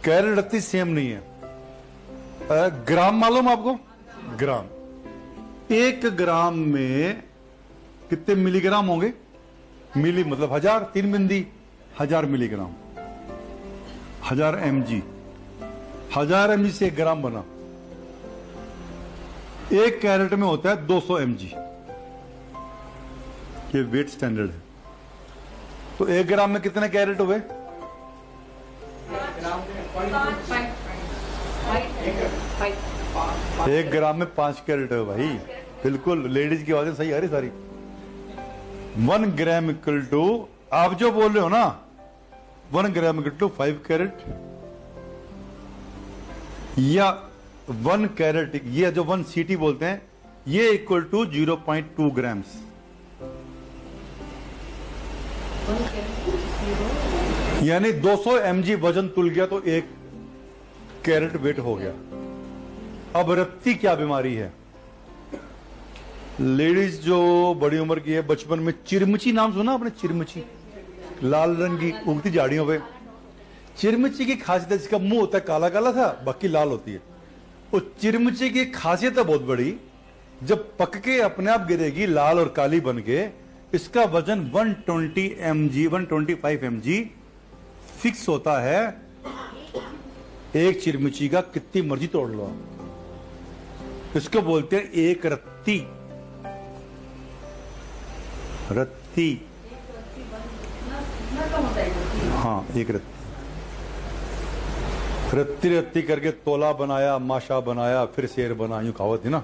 Carat रत्ती same नहीं है। ग्राम मालूम आपको? ग्राम, 1 ग्राम में कितने मिलीग्राम होंगे? मिली मतलब 1000, 3 बिंदी 1000 मिलीग्राम, 1000 mg, 1000 mg से 1 ग्राम बना। 1 कैरेट में होता है 200 mg, ये वेट स्टैंडर्ड है। तो 1 ग्राम में कितने कैरेट हुए? 1 ग्राम में 5 कैरेट है भाई। बिल्कुल, लेडीज की आवाजें सही आ रही सारी। 1 ग्राम इक्वल टू, आप जो बोल रहे हो ना, 1 ग्राम इक्वल टू 5 कैरेट, या 1 कैरेट, ये जो 1 सीटी बोलते हैं, ये इक्वल टू 0.2 ग्राम्स। यानी 200 mg वजन तुल गया तो 1 कैरेट वेट हो गया। अब रत्ती क्या बीमारी है? लेडीज जो बड़ी उम्र की है, बचपन में चिरमिची नाम सुना आपने? चिरमिची, लाल रंग की उगती झाड़ियों पे। चिरमिची की खासियत है, इसका मुंह होता है काला काला सा, बाकी लाल होती है। उस चिरमिची की खासियत है बहुत बड़ी, जब पक के अपने आप गिरेगी लाल और काली बन के। इसका वजन 120 mg, 125 mg फिक्स होता है। एक चिरमिची का कितनी मर्जी तोड़ लो आप। इसको बोलते हैं एक रत्ती। रत्ती, हाँ, एक रत्ती। रत्ती रत्ती करके तोला बनाया, माशा बनाया, फिर शेर बना, यूं कहावत थी ना।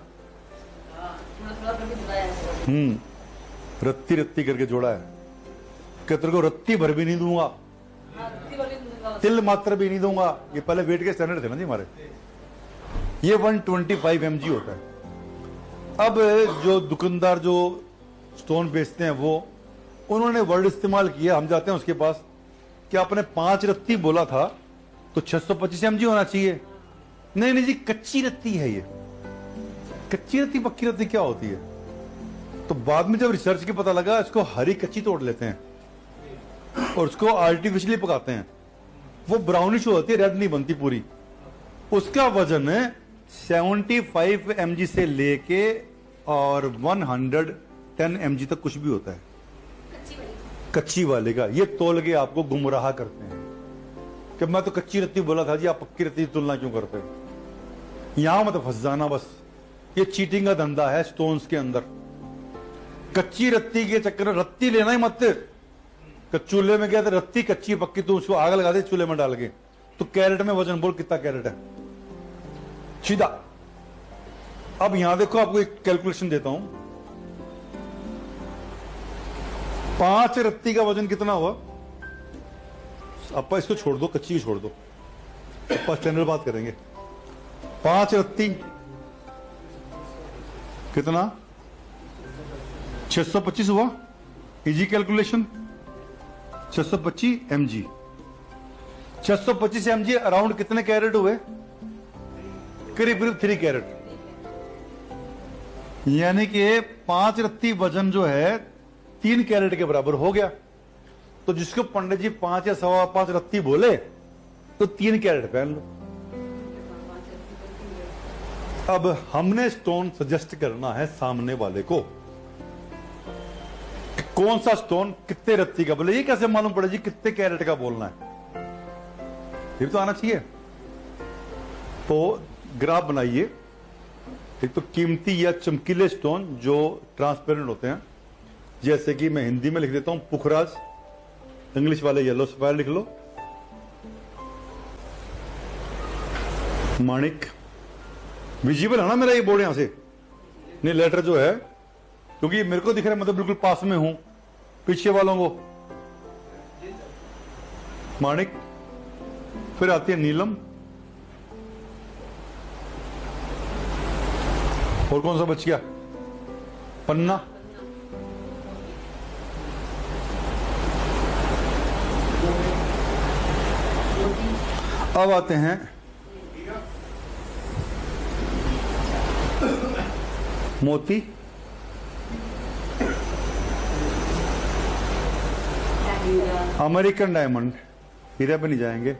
रत्ती रत्ती करके जोड़ा है कि तेरे को रत्ती भर भी नहीं दूंगा, तिल मात्र भी नहीं दूंगा। ये पहले वेट के स्टैंडर्ड थे ना जी हमारे। ये 125 mg होता है। अब जो दुकानदार जो स्टोन बेचते हैं वो, उन्होंने वर्ड इस्तेमाल किया, हम जाते हैं उसके पास, कि आपने 5 रत्ती बोला था तो 625 mg होना चाहिए। नहीं नहीं जी, कच्ची रत्ती है ये। कच्ची रत्ती पक्की रत्ती क्या होती है? तो बाद में जब रिसर्च के पता लगा, इसको हरी कच्ची तोड़ लेते हैं और उसको आर्टिफिशियली पकाते हैं। वो ब्राउनिश होती है, रेड नहीं बनती पूरी। उसका वजन 75 mg से लेके और 110 mg तक कुछ भी होता है। कच्ची वाले का ये तोल के आपको गुमराह करते हैं कि मैं तो कच्ची रत्ती बोला था जी, आप पक्की रत्ती तुलना क्यों करते हो? यहां मत फंस जाना बस। ये चीटिंग का धंधा है स्टोन्स के अंदर। कच्ची रत्ती के चक्कर में रत्ती लेना ही मत। चूल्हे में गया तो रत्ती कच्ची पक्की, तो उसको आग लगा दे चूल्हे में डाल के। तो कैरेट में वजन बोल कितना कैरेट है सीधा। अब यहां देखो, आपको एक कैलकुलेशन देता हूं। 5 रत्ती का वजन कितना हुआ? अपा इसको छोड़ दो, कच्ची को छोड़ दो, अपा स्टैंडर्ड बात करेंगे। 5 रत्ती कितना? 625 हुआ। Easy calculation, 625 mg। 625 mg around कितने कैरेट हुए? करीब करीब 3 कैरेट। यानी कि 5 रत्ती वजन जो है 3 कैरेट के बराबर हो गया। तो जिसको पंडित जी 5 या 5.25 रत्ती बोले तो 3 कैरेट पहन लो। अब हमने स्टोन सजेस्ट करना है सामने वाले को, कौन सा स्टोन कितने रत्ती का बोले। ये कैसे मालूम पड़े जी कितने कैरेट का बोलना है? ये तो आना चाहिए। तो ग्राफ बनाइए। एक तो कीमती या चमकीले स्टोन जो ट्रांसपेरेंट होते हैं, जैसे कि मैं हिंदी में लिख देता हूं पुखराज, इंग्लिश वाले येलो सफायर लिख लो। माणिक, विजिबल है ना मेरा ये बोर्ड यहां से? नहीं, लेटर जो है, क्योंकि मेरे को दिख रहा है, मतलब बिल्कुल पास में हूं, पीछे वालों को माणिक, फिर आती है नीलम, और कौन सा बच गया? पन्ना। अब आते हैं मोती, अमेरिकन डायमंड, हीरा पे नहीं जाएंगे,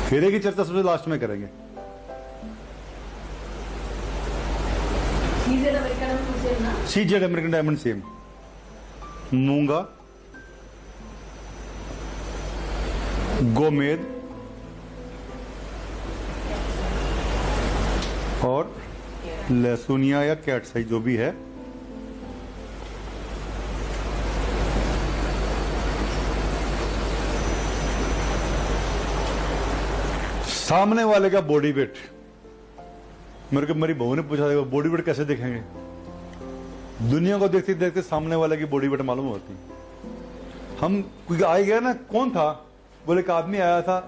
फेरे की चर्चा सबसे लास्ट में करेंगे। CZ American diamond same. मूंगा, गोमेद और लहसुनिया या कैटसाई जो भी है, सामने वाले का बॉडी वेट। मेरी बहू ने पूछा था बॉडी वेट कैसे देखेंगे? दुनिया को देखते देखते सामने वाले की बॉडी वेट मालूम होती। हम कोई आ गया ना, कौन था? बोले एक आदमी आया था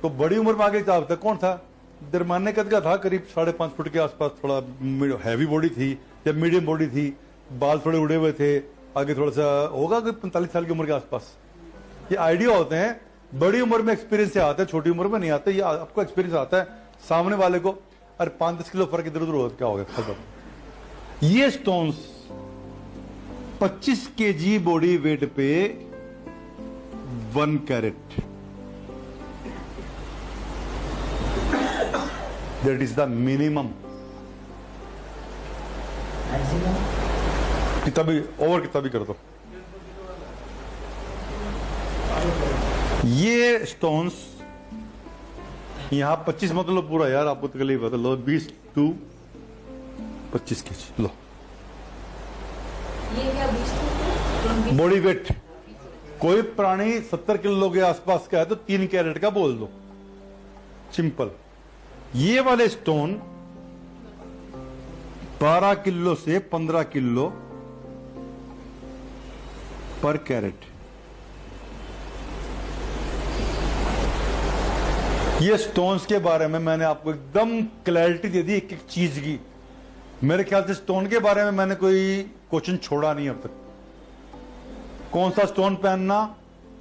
तो बड़ी उम्र में आगे था। कौन था? दरमाने कद का था, करीब 5.5 फुट के आसपास, थोड़ा हैवी बॉडी थी या मीडियम बॉडी थी, बाल थोड़े उड़े हुए थे, आगे थोड़ा सा होगा कोई 45 साल की उम्र के आसपास। ये आइडिया होते हैं, बड़ी उम्र में एक्सपीरियंस से आता है, छोटी उम्र में नहीं आता। ये आपको एक्सपीरियंस आता है सामने वाले को, अरे 5-10 किलो फर्क इधर उधर होता क्या होगा खत्म। ये स्टोन्स 25 केजी बॉडी वेट पे 1 carat, that is the minimum. कितना भी ओवर कितना भी कर दो। ये स्टोन्स यहां 25 मतलब पूरा, यार आपको तकलीफ है तो लो 20 to 25 केजी लो। ये क्या बॉडी वेट कोई प्राणी 70 किलो के आसपास का है तो 3 कैरेट का बोल दो, सिंपल। ये वाले स्टोन 12 किलो से 15 किलो पर कैरेट। ये स्टोन्स के बारे में मैंने आपको एकदम क्लैरिटी दे दी एक एक चीज की। मेरे ख्याल से स्टोन के बारे में मैंने कोई क्वेश्चन छोड़ा नहीं अब तक। कौन सा स्टोन पहनना,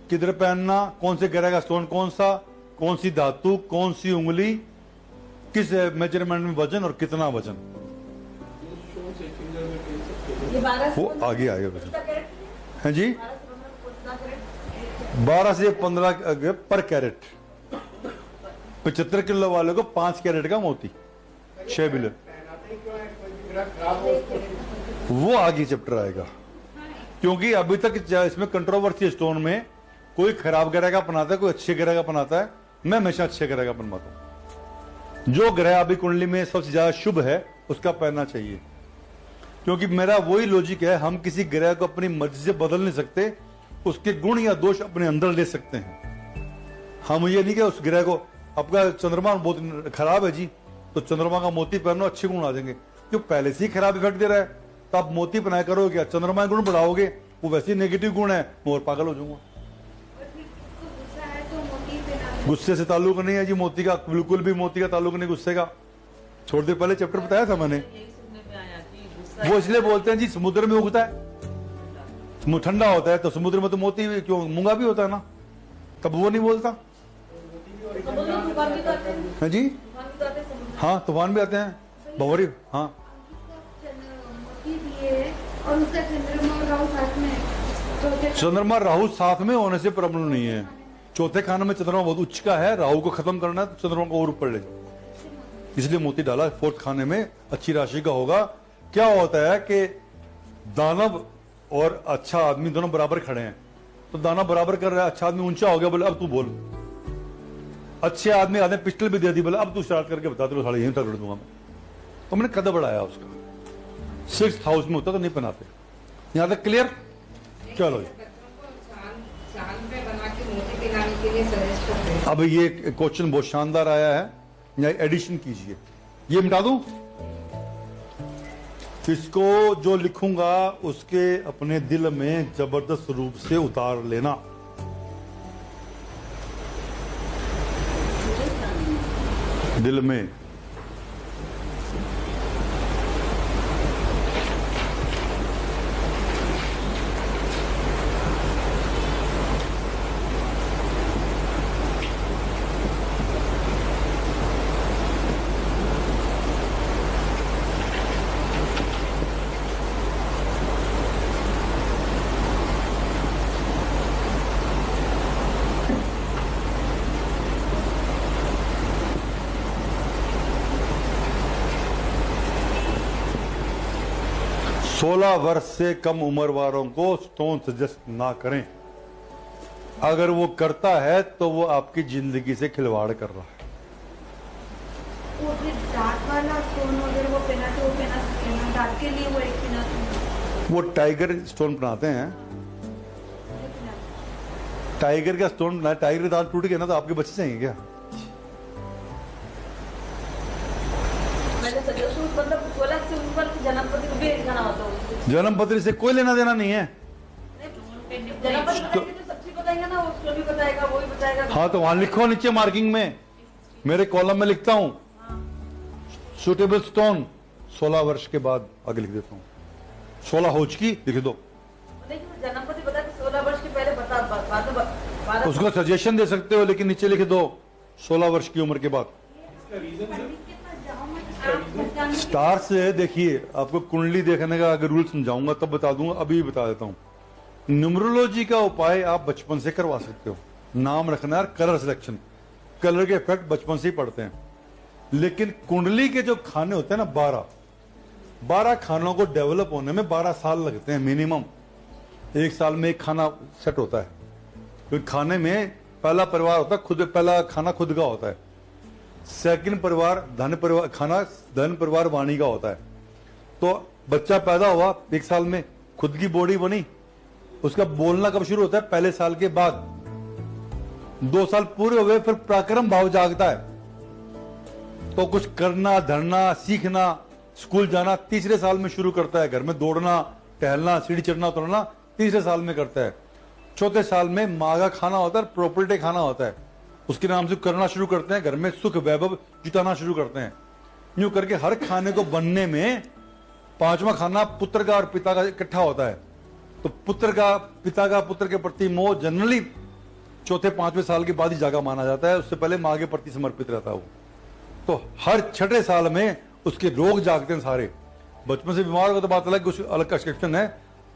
किधर पहनना, कौन से ग्रह का स्टोन कौन सा, कौन सी धातु, कौन सी उंगली, किस मेजरमेंट में वजन और कितना वजन, वो आगे आगे वजन है जी। 12 से 15 पर कैरेट। 75 किलो वाले को 5 कैरेट का मोती 6 बिलियन। वो आगे चैप्टर आएगा, क्योंकि अभी तक इसमें कंट्रोवर्सी है। स्टोन में कोई खराब ग्रह का बनाता है, कोई अच्छे ग्रह का बनाता है। मैं हमेशा अच्छे ग्रह का बनवाता हूं। जो ग्रह अभी कुंडली में सबसे ज्यादा शुभ है उसका पहनना चाहिए, क्योंकि मेरा वही लॉजिक है, हम किसी ग्रह को अपनी मर्जी से बदल नहीं सकते, उसके गुण या दोष अपने अंदर ले सकते हैं। हम ये नहीं कि उस ग्रह को, आपका चंद्रमा बहुत खराब है जी तो चंद्रमा का मोती पहनो अच्छे गुण आ जाएंगे, जो पहले से ही खराब इफेक्ट दे रहा है तो आप मोती पहनाया करोगे क्या? चंद्रमा के गुण बढ़ाओगे, वो वैसे ही नेगेटिव गुण है, मैं और पागल हो जाऊंगा। गुस्से से ताल्लुक नहीं है जी मोती का, बिल्कुल भी मोती का ताल्लुक नहीं गुस्से का। छोड़ दे, पहले चैप्टर बताया था मैंने। वो इसलिए बोलते हैं जी समुद्र में उगता है, ठंडा होता है तो समुद्र में तो मोती भी क्यों, मूंगा भी होता है ना, तब वो नहीं बोलता है जी। हाँ तूफान भी आते हैं, भंवरी। हाँ और उसका चंद्रमा और राहु साथ में। चंद्रमा राहु साथ में होने से प्रॉब्लम नहीं है। चौथे खाने में चंद्रमा बहुत उच्च का है, राहु को खत्म करना है तो चंद्रमा को और ऊपर ले जाओ, इसलिए मोती डाला। 4th खाने में अच्छी राशि का होगा। क्या होता है कि दानव और अच्छा आदमी दोनों बराबर खड़े हैं, तो दानव बराबर कर रहा है, अच्छा आदमी ऊंचा हो गया, बोले अब तू बोल। अच्छे आदमी आदमी पिस्टल भी दे दी, बोले अब तू स्टार्ट करके बता दो, साढ़े यहीं तक कर दूंगा मैं। तो मैंने कदम बढ़ाया उसका। 6th हाउस में होता तो नहीं पहनाते। यहां तक क्लियर? चलो अब ये क्वेश्चन बहुत शानदार आया है, या एडिशन कीजिए। ये मिटा दूं इसको, जो लिखूंगा उसके अपने दिल में जबरदस्त रूप से उतार लेना। दिल में 16 वर्ष से कम उम्र वालों को स्टोन सजेस्ट ना करें। अगर वो करता है तो वो आपकी जिंदगी से खिलवाड़ कर रहा है। वो फिर डार्क वाला स्टोन वगैरह वो पहना तो वो पहना सकते हैं, डार्क के लिए वो एक पहना तो वो टाइगर स्टोन बनाते हैं, टाइगर का स्टोन बनाया, टाइगर का दांत टूट गया ना तो आपके बच्चे चाहिए क्या? मैंने सजेस्ट मतलब 16 से ऊपर की जन्मपति को भी दिखाना होता है। जन्मपत्री से कोई लेना देना नहीं है। जन्मपति बताएंगे तो सब चीज बताएगा ना, वो स्टोरी बताएगा, वो ही बताएगा। हाँ तो वहां लिखो नीचे मार्किंग में, मेरे कॉलम में लिखता हूं सुटेबल स्टोन 16 वर्ष के बाद, आगे लिख देता हूं 16 हो चुकी लिख दो। देखिए जन्मपति बता के 16 वर्ष के पहले बता, बाद में उसको सजेशन दे सकते हो, लेकिन नीचे लिख दो 16 वर्ष की उम्र के बाद। स्टार से देखिए, आपको कुंडली देखने का अगर रूल समझाऊंगा तब बता दूंगा, अभी बता देता हूं। न्यूमरोलॉजी का उपाय आप बचपन से करवा सकते हो। नाम रखना है, कलर सिलेक्शन, कलर के इफेक्ट बचपन से ही पड़ते हैं। लेकिन कुंडली के जो खाने होते हैं ना 12 खानों को डेवलप होने में 12 साल लगते हैं मिनिमम। एक साल में एक खाना सेट होता है, क्योंकि खाने में पहला परिवार होता है खुद, पहला खाना खुद का होता है, सेकंड परिवार धन परिवार, खाना धन परिवार वाणी का होता है। तो बच्चा पैदा हुआ, एक साल में खुद की बॉडी बनी, उसका बोलना कब शुरू होता है? पहले साल के बाद। 2 साल पूरे हुए फिर पराक्रम भाव जागता है, तो कुछ करना, धरना, सीखना, स्कूल जाना तीसरे साल में शुरू करता है। घर में दौड़ना, टहलना, सीढ़ी चढ़ना उतरना तीसरे साल में करता है। चौथे साल में माँ का खाना होता है, प्रॉपर्टी खाना होता है, उसके नाम से करना शुरू करते हैं, घर में सुख वैभव जुटाना शुरू करते हैं। यूं करके हर खाने को बनने में 5वां खाना पुत्र का और पिता का इकट्ठा होता है। तो पुत्र का, पिता का पुत्र के प्रति मोह जनरली चौथे 5वें साल के बाद ही जागा माना जाता है, उससे पहले माँ के प्रति समर्पित रहता है वो। तो हर 6ठे साल में उसके रोग जागते हैं सारे। बचपन से बीमार होगा तो बात अलग, कुछ अलग एक्सेप्शन है,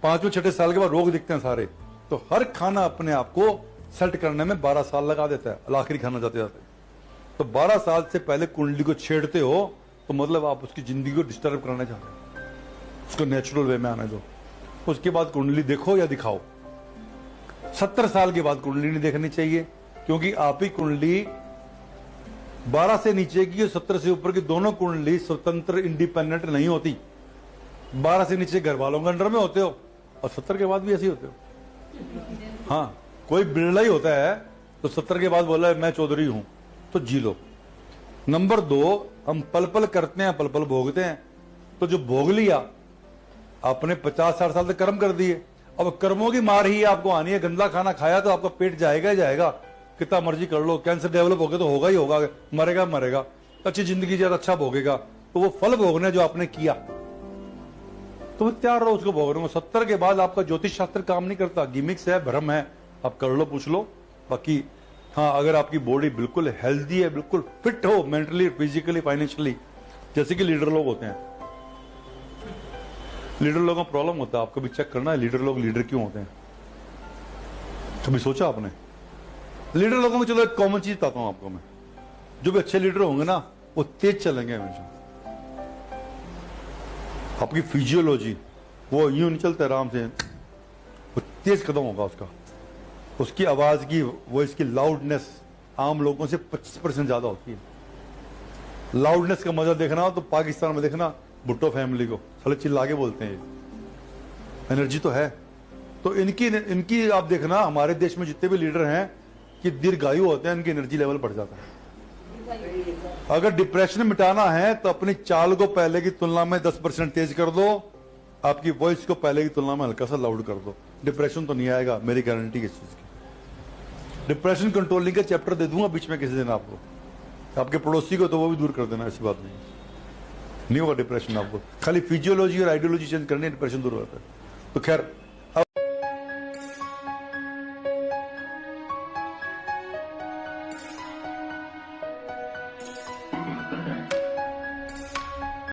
5वें 6ठे साल के बाद रोग दिखते हैं सारे। तो हर खाना अपने आप को सेट करने में 12 साल लगा देता है, आखिरी खाना जाते जाते। तो 12 साल से पहले कुंडली को छेड़ते हो तो मतलब आप उसकी जिंदगी को डिस्टर्ब करना चाहते हैं, उसको नेचुरल वे में आने दो। उसके बाद कुंडली देखो या दिखाओ। 70 साल के बाद कुंडली नहीं देखनी चाहिए, क्योंकि आप ही कुंडली 12 से नीचे की और 17 से ऊपर की दोनों कुंडली स्वतंत्र इंडिपेंडेंट नहीं होती। 12 से नीचे घर वालों के अंडर में होते हो और 70 के बाद भी ऐसे ही होते हो। हाँ, कोई बिरला ही होता है तो 70 के बाद बोला है मैं चौधरी हूं, तो जी लो। नंबर 2, हम पल पल करते हैं, पल पल भोगते हैं। तो जो भोग लिया आपने 50-60 साल तक कर्म कर दिए, अब कर्मों की मार ही आपको आनी है। गंदा खाना खाया तो आपका पेट जाएगा ही जाएगा, कितना मर्जी कर लो। कैंसर डेवलप हो गया तो होगा ही होगा, मरेगा मरेगा। अच्छी जिंदगी ज्यादा अच्छा भोगेगा, तो वो फल भोगने जो आपने किया तो तैयार रहो उसको भोगने को। 70 के बाद आपका ज्योतिष शास्त्र काम नहीं करता, गिमिक्स है, भ्रम है, आप कर लो, पूछ लो। बाकी हाँ, अगर आपकी बॉडी बिल्कुल हेल्दी है, बिल्कुल फिट हो मेंटली, फिजिकली, फाइनेंशियली, जैसे कि लीडर लोग होते हैं। लीडर लोगों का प्रॉब्लम होता है, आपको भी चेक करना है लीडर लोग लीडर क्यों होते हैं। कभी सोचा आपने? लीडर लोगों में, चलो एक कॉमन चीज बताता हूं आपको मैं, जो भी अच्छे लीडर होंगे ना वो तेज चलेंगे हमेशा। आपकी फिजियोलॉजी वो यूं नहीं चलते आराम से, वो तेज कदम होगा उसका, उसकी आवाज की, वॉइस की लाउडनेस आम लोगों से 25% ज्यादा होती है। लाउडनेस का मजा देखना हो तो पाकिस्तान में देखना भुट्टो फैमिली को, साले चिल्ला के बोलते हैं, ये एनर्जी तो है। तो इनकी आप देखना, हमारे देश में जितने भी लीडर हैं कि दीर्घायु होते हैं, इनकी एनर्जी लेवल बढ़ जाता है। अगर डिप्रेशन मिटाना है तो अपनी चाल को पहले की तुलना में 10% तेज कर दो, आपकी वॉइस को पहले की तुलना में हल्का सा लाउड कर दो, डिप्रेशन तो नहीं आएगा, मेरी गारंटी किस चीज की। डिप्रेशन कंट्रोलिंग का चैप्टर दे दूंगा बीच में किसी दिन आपको, आपके पड़ोसी को, तो वो भी दूर कर देना, ऐसी बात नहीं होगा डिप्रेशन आपको। खाली फिजियोलॉजी और आइडियोलॉजी चेंज करने डिप्रेशन दूर होता है। तो खैर